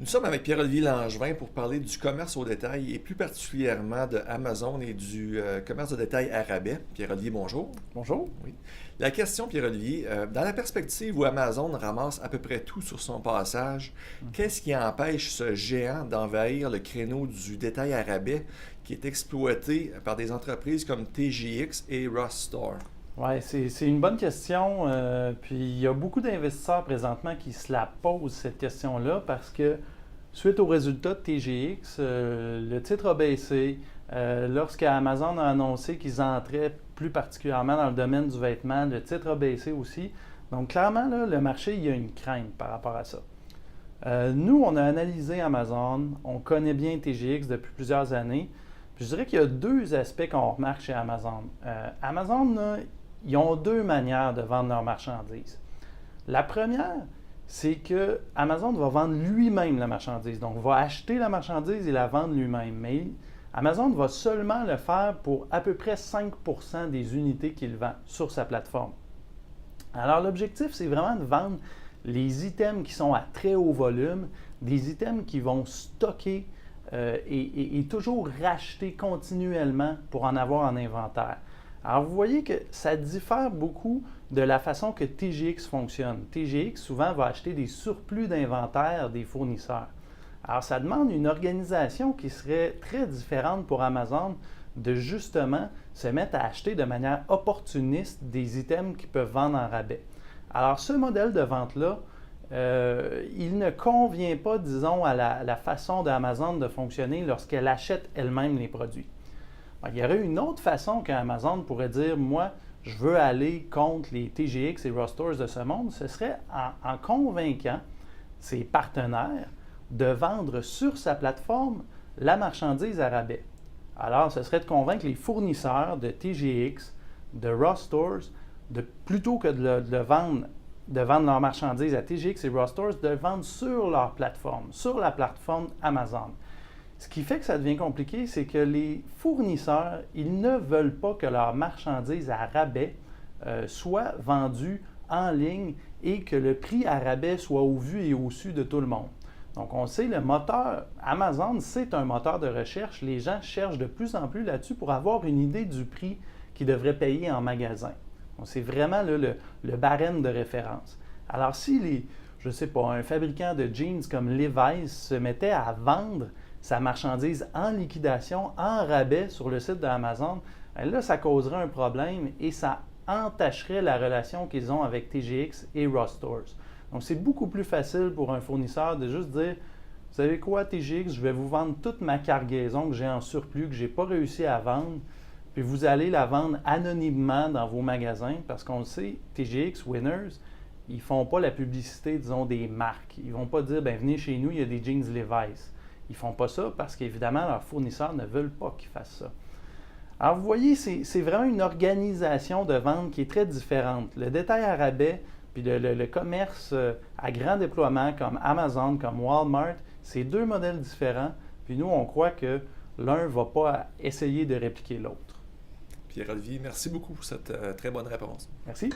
Nous sommes avec Pierre-Olivier Langevin pour parler du commerce au détail et plus particulièrement de Amazon et du commerce au détail à rabais. Pierre-Olivier, bonjour. Bonjour. Oui. La question, Pierre-Olivier, dans la perspective où Amazon ramasse à peu près tout sur son passage, qu'est-ce qui empêche ce géant d'envahir le créneau du détail à rabais qui est exploité par des entreprises comme TJX et Ross Store? Oui, c'est une bonne question. Puis il y a beaucoup d'investisseurs présentement qui se la posent, cette question-là, parce que suite aux résultats de TGX, le titre a baissé. Lorsque Amazon a annoncé qu'ils entraient plus particulièrement dans le domaine du vêtement, le titre a baissé aussi. Donc clairement, là, le marché, il y a une crainte par rapport à ça. Nous, on a analysé Amazon, on connaît bien TGX depuis plusieurs années. Puis je dirais qu'il y a deux aspects qu'on remarque chez Amazon. Amazon, là, ils ont deux manières de vendre leurs marchandises. La première, c'est que Amazon va vendre lui-même la marchandise. Donc, va acheter la marchandise et la vendre lui-même. Mais Amazon va seulement le faire pour à peu près 5% des unités qu'il vend sur sa plateforme. Alors, l'objectif, c'est vraiment de vendre les items qui sont à très haut volume, des items qui vont stocker et toujours racheter continuellement pour en avoir en inventaire. Alors, vous voyez que ça diffère beaucoup de la façon que TJX fonctionne. TJX, souvent, va acheter des surplus d'inventaire des fournisseurs. Alors, ça demande une organisation qui serait très différente pour Amazon de justement se mettre à acheter de manière opportuniste des items qu'ils peuvent vendre en rabais. Alors, ce modèle de vente-là, il ne convient pas, disons, à la façon d'Amazon de fonctionner lorsqu'elle achète elle-même les produits. Il y aurait une autre façon qu'Amazon pourrait dire, moi, je veux aller contre les TJX et Ross Stores de ce monde, ce serait en convainquant ses partenaires de vendre sur sa plateforme la marchandise à rabais. Alors, ce serait de convaincre les fournisseurs de TJX, de Ross Stores, plutôt que de vendre leur marchandise à TJX et Ross Stores, de le vendre sur leur plateforme, sur la plateforme Amazon. Ce qui fait que ça devient compliqué, c'est que les fournisseurs, ils ne veulent pas que leur marchandise à rabais soit vendue en ligne et que le prix à rabais soit au vu et au su de tout le monde. Donc, on sait, le moteur Amazon, c'est un moteur de recherche. Les gens cherchent de plus en plus là-dessus pour avoir une idée du prix qu'ils devraient payer en magasin. Donc, c'est vraiment là, le barème de référence. Alors, si je ne sais pas, un fabricant de jeans comme Levi's se mettait à vendre sa marchandise en liquidation, en rabais sur le site d'Amazon, là, ça causerait un problème et ça entacherait la relation qu'ils ont avec TJX et Ross Stores. Donc, c'est beaucoup plus facile pour un fournisseur de juste dire, vous savez quoi, TJX, je vais vous vendre toute ma cargaison que j'ai en surplus, que je n'ai pas réussi à vendre, puis vous allez la vendre anonymement dans vos magasins, parce qu'on le sait, TJX, Winners, ils ne font pas la publicité, disons, des marques. Ils ne vont pas dire, venez chez nous, il y a des jeans Levi's. Ils ne font pas ça parce qu'évidemment, leurs fournisseurs ne veulent pas qu'ils fassent ça. Alors, vous voyez, c'est vraiment une organisation de vente qui est très différente. Le détail à rabais, puis le commerce à grand déploiement comme Amazon, comme Walmart, c'est deux modèles différents. Puis nous, on croit que l'un ne va pas essayer de répliquer l'autre. Pierre-Olivier, merci beaucoup pour cette très bonne réponse. Merci.